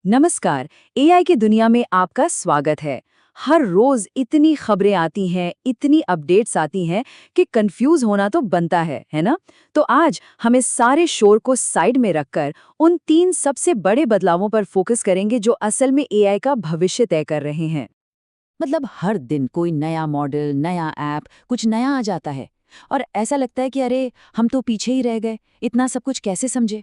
नमस्कार। एआई की दुनिया में आपका स्वागत है। हर रोज इतनी खबरें आती हैं, इतनी अपडेट्स आती हैं कि कंफ्यूज होना तो बनता है ना? तो आज हम इस सारे शोर को साइड में रखकर उन 3 सबसे बड़े बदलावों पर फोकस करेंगे जो असल में एआई का भविष्य तय कर रहे हैं। मतलब हर दिन कोई नया मॉडल, नया ऐप, कुछ नया आ जाता है और ऐसा लगता है कि अरे हम तो पीछे ही रह गए, इतना सब कुछ कैसे समझे।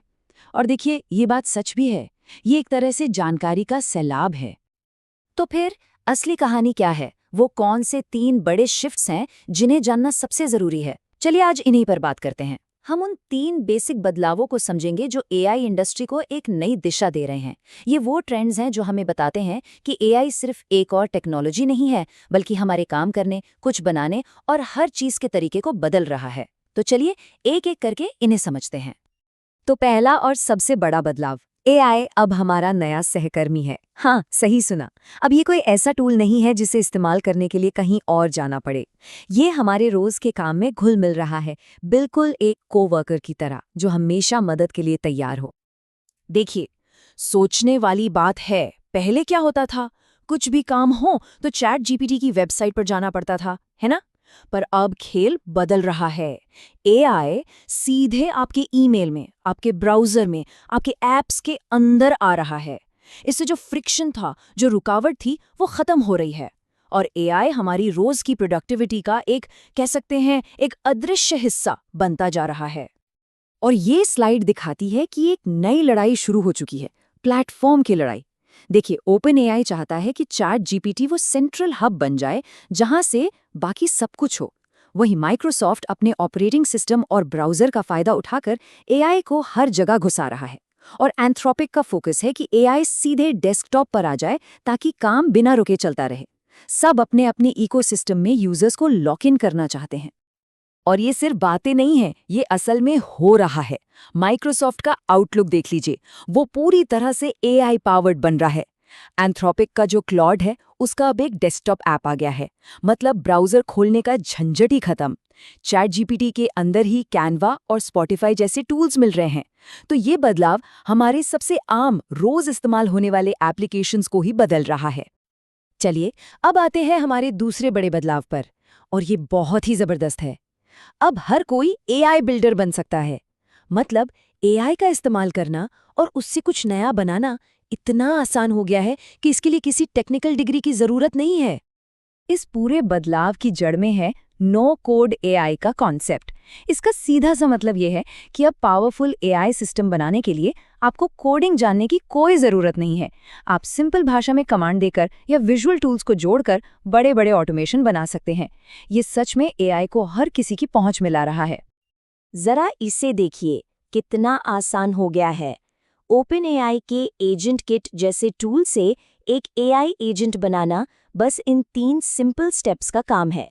और देखिए ये बात सच भी है, ये एक तरह से जानकारी का सैलाब है। तो फिर असली कहानी क्या है? वो कौन से 3 बड़े शिफ्ट्स हैं जिन्हें जानना सबसे जरूरी है? चलिए आज इन्हीं पर बात करते हैं। हम उन 3 बेसिक बदलावों को समझेंगे जो एआई इंडस्ट्री को एक नई दिशा दे रहे हैं। ये वो ट्रेंड्स हैं जो हमें बताते हैं कि एआई सिर्फ एक और टेक्नोलॉजी नहीं है, बल्कि हमारे काम करने, कुछ बनाने और हर चीज के तरीके को बदल रहा है। तो चलिए एक-एक करके इन्हें समझते हैं। तो पहला और सबसे बड़ा बदलाव, एआई अब हमारा नया सहकर्मी है। हाँ, सही सुना। अब ये कोई ऐसा टूल नहीं है जिसे इस्तेमाल करने के लिए कहीं और जाना पड़े। ये हमारे रोज के काम में घुल मिल रहा है, बिल्कुल एक कोवर्कर की तरह जो हमेशा मदद के लिए तैयार हो। देखिए, सोचने वाली बात है, पहले क्या होता था, कुछ भी काम हो तो चैट जीपीटी की वेबसाइट पर जाना पड़ता था, है ना? पर अब खेल बदल रहा है। एआई सीधे आपके ईमेल में, आपके ब्राउजर में, आपके ऐप्स के अंदर आ रहा है। इससे जो फ्रिक्शन था, जो रुकावट थी, वो खत्म हो रही है। और एआई हमारी रोज की प्रोडक्टिविटी का एक, कह सकते हैं, एक अदृश्य हिस्सा बनता जा रहा है। और ये स्लाइड दिखाती है कि एक नई लड़ाई शुरू हो चुकी है, प्लेटफॉर्म की लड़ाई। देखिए, ओपन एआई चाहता है कि चैट जीपीटी वो सेंट्रल हब बन जाए जहां से बाकी सब कुछ हो। वहीं माइक्रोसॉफ्ट अपने ऑपरेटिंग सिस्टम और ब्राउजर का फायदा उठाकर एआई को हर जगह घुसा रहा है। और एंथ्रोपिक का फोकस है कि एआई सीधे डेस्कटॉप पर आ जाए ताकि काम बिना रुके चलता रहे। सब अपने अपने इकोसिस्टम में यूजर्स को लॉक इन करना चाहते हैं। और ये सिर्फ बातें नहीं हैं, ये असल में हो रहा है। माइक्रोसॉफ्ट का आउटलुक देख लीजिए, वो पूरी तरह से एआई पावर्ड बन रहा है। एंथ्रोपिक का जो क्लॉड है, उसका अब एक डेस्कटॉप ऐप आ गया है। मतलब ब्राउजर खोलने का झंझट ही खत्म। चैट जीपीटी के अंदर ही कैनवा और स्पॉटिफाई जैसे टूल्स मिल रहे हैं। तो ये बदलाव हमारे सबसे आम रोज इस्तेमाल होने वाले एप्लीकेशंस को ही बदल रहा है। चलिए अब आते हैं हमारे दूसरे बड़े बदलाव पर, और ये बहुत ही जबरदस्त है। अब हर कोई एआई बिल्डर बन सकता है। मतलब एआई का इस्तेमाल करना और उससे कुछ नया बनाना इतना आसान हो गया है कि इसके लिए किसी टेक्निकल डिग्री की जरूरत नहीं है। इस पूरे बदलाव की जड़ में है नो कोड एआई का कॉन्सेप्ट। इसका सीधा सा मतलब यह है कि अब पावरफुल एआई सिस्टम बनाने के लिए आपको कोडिंग जानने की कोई जरूरत नहीं है। आप सिंपल भाषा में कमांड देकर या विजुअल टूल्स को जोड़कर बड़े बड़े ऑटोमेशन बना सकते हैं। ये सच में एआई को हर किसी की पहुंच में ला रहा है। जरा इसे देखिए, कितना आसान हो गया है। ओपन एआई के एजेंट किट जैसे टूल से एक एआई एजेंट बनाना बस इन 3 सिंपल स्टेप्स का काम है।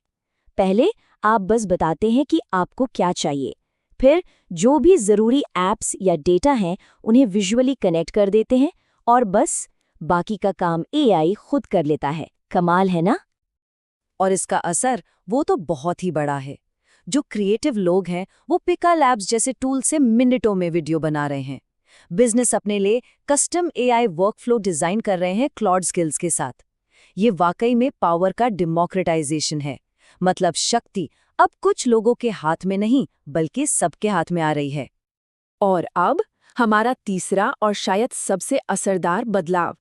पहले आप बस बताते हैं कि आपको क्या चाहिए। फिर जो भी ज़रूरी ऐप्स या डेटा हैं उन्हें विजुअली कनेक्ट कर देते हैं और बस बाकी का काम एआई खुद कर लेता है। कमाल है ना? और इसका असर वो तो बहुत ही बड़ा है। जो क्रिएटिव लोग हैं वो पिका लैब्स जैसे टूल से मिनटों में वीडियो बना रहे हैं। बिजनेस अपने लिए कस्टम एआई वर्कफ्लो डिजाइन कर रहे हैं क्लॉड स्किल्स के साथ। ये वाकई में पावर का डेमोक्रेटाइजेशन है। मतलब शक्ति अब कुछ लोगों के हाथ में नहीं बल्कि सबके हाथ में आ रही है। और अब हमारा तीसरा और शायद सबसे असरदार बदलाव,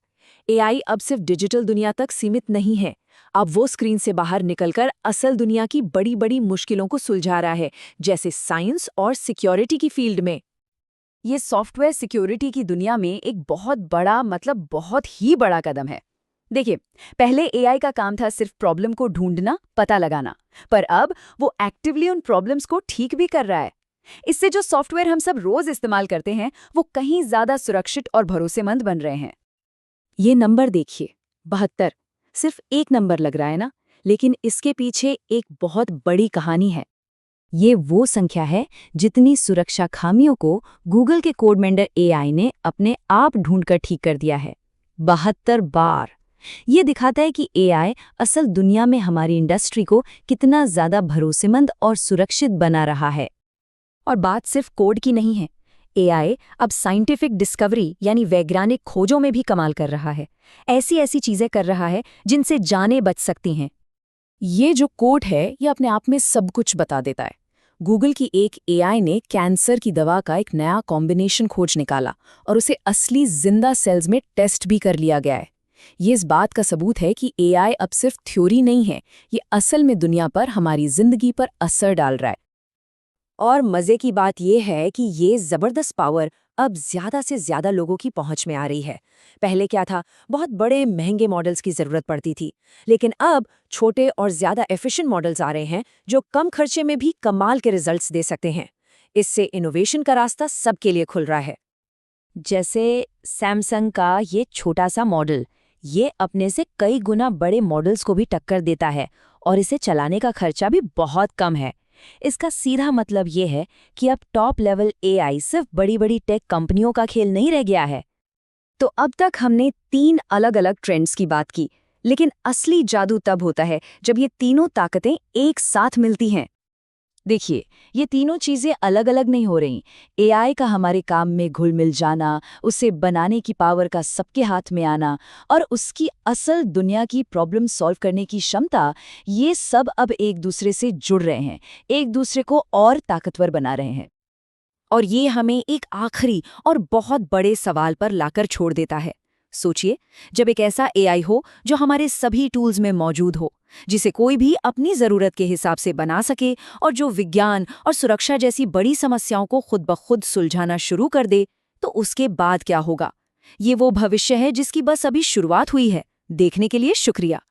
एआई अब सिर्फ डिजिटल दुनिया तक सीमित नहीं है। अब वो स्क्रीन से बाहर निकलकर असल दुनिया की बड़ी बड़ी मुश्किलों को सुलझा रहा है, जैसे साइंस और सिक्योरिटी की फील्ड में। ये सॉफ्टवेयर सिक्योरिटी की दुनिया में एक बहुत बड़ा, मतलब बहुत ही बड़ा कदम है। देखिए, पहले एआई का काम था सिर्फ प्रॉब्लम को ढूंढना, पता लगाना, पर अब वो एक्टिवली उन प्रॉब्लम्स को ठीक भी कर रहा है। इससे जो सॉफ्टवेयर हम सब रोज इस्तेमाल करते हैं वो कहीं ज्यादा सुरक्षित और भरोसेमंद बन रहे हैं। ये नंबर देखिए, 72। सिर्फ एक नंबर लग रहा है ना, लेकिन इसके पीछे एक बहुत बड़ी कहानी है। ये वो संख्या है जितनी सुरक्षा खामियों को गूगल के कोडमेंडर एआई ने अपने आप ढूंढकर ठीक कर दिया है। 72 बार। ये दिखाता है कि एआई असल दुनिया में हमारी इंडस्ट्री को कितना ज्यादा भरोसेमंद और सुरक्षित बना रहा है। और बात सिर्फ कोड की नहीं है। एआई अब साइंटिफिक डिस्कवरी यानी वैज्ञानिक खोजों में भी कमाल कर रहा है। ऐसी ऐसी चीजें कर रहा है जिनसे जानें बच सकती हैं। ये जो कोड है ये अपने आप में सब कुछ बता देता है। गूगल की एक एआई ने कैंसर की दवा का एक नया कॉम्बिनेशन खोज निकाला और उसे असली जिंदा सेल्स में टेस्ट भी कर लिया गया है। ये इस बात का सबूत है कि एआई अब सिर्फ थ्योरी नहीं है, ये असल में दुनिया पर, हमारी जिंदगी पर असर डाल रहा है। और मजे की बात यह है कि ये जबरदस्त पावर अब ज्यादा से ज्यादा लोगों की पहुंच में आ रही है। पहले क्या था, बहुत बड़े महंगे मॉडल्स की जरूरत पड़ती थी, लेकिन अब छोटे और ज्यादा एफिशिएंट मॉडल्स आ रहे हैं जो कम खर्चे में भी कमाल के रिजल्ट्स दे सकते हैं। इससे इनोवेशन का रास्ता सबके लिए खुल रहा है। जैसे सैमसंग का ये छोटा सा मॉडल, ये अपने से कई गुना बड़े मॉडल्स को भी टक्कर देता है और इसे चलाने का खर्चा भी बहुत कम है। इसका सीधा मतलब ये है कि अब टॉप लेवल एआई सिर्फ बड़ी बड़ी टेक कंपनियों का खेल नहीं रह गया है। तो अब तक हमने 3 अलग-अलग ट्रेंड्स की बात की, लेकिन असली जादू तब होता है जब ये तीनों ताकतें एक साथ मिलती हैं। देखिए, ये तीनों चीजें अलग-अलग नहीं हो रहीं। एआई का हमारे काम में घुल-मिल जाना, उसे बनाने की पावर का सबके हाथ में आना और उसकी असल दुनिया की प्रॉब्लम सॉल्व करने की क्षमता, ये सब अब एक दूसरे से जुड़ रहे हैं, एक दूसरे को और ताकतवर बना रहे हैं। और ये हमें एक आखिरी और बहुत बड़े सवाल पर लाकर छोड़ देता है। सोचिए, जब एक ऐसा एआई हो जो हमारे सभी टूल्स में मौजूद हो, जिसे कोई भी अपनी ज़रूरत के हिसाब से बना सके और जो विज्ञान और सुरक्षा जैसी बड़ी समस्याओं को खुद ब खुद सुलझाना शुरू कर दे, तो उसके बाद क्या होगा? ये वो भविष्य है जिसकी बस अभी शुरुआत हुई है। देखने के लिए शुक्रिया।